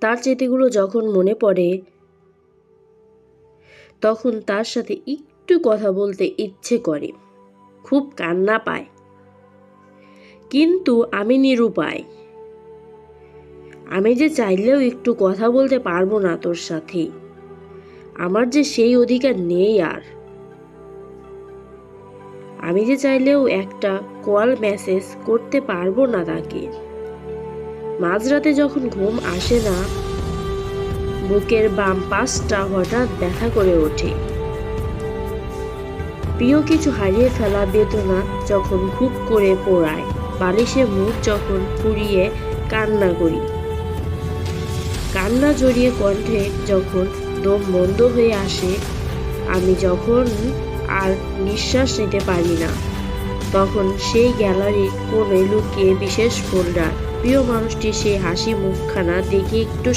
তার স্মৃতিগুলো যখন মনে পড়ে তখন তার সাথে একটু কথা বলতে ইচ্ছে করে, খুব কান্না পায়। কিন্তু আমি নিরুপায়। আমি যে চাইলেও একটু কথা বলতে পারবো না তোর সাথে। আমার যে সেই অধিকার নেই আর। আমি যে চাইলেও একটা কল মেসেজ করতে পারবো না তাকে। মাঝরাতে যখন ঘুম আসে না, বুকের বাম পাশটা হঠাৎ ব্যথা করে ওঠে। প্রিয় কিছু হারিয়ে ফেলা বেদনা যখন খুব করে পোড়ায়, বালিশে মুখ যখন পুড়িয়ে কান্না করি, কান্না জড়িয়ে কণ্ঠে যখন দম বন্ধ হয়ে আসে, আমি যখন আর নিঃশ্বাস নিতে পারি না, তখন সেই গ্যালারির কোণে লুকিয়ে বিশেষ ফোল্ডার প্রিয় মানুষটি সেই হাসি মুখখানা দেখে একটু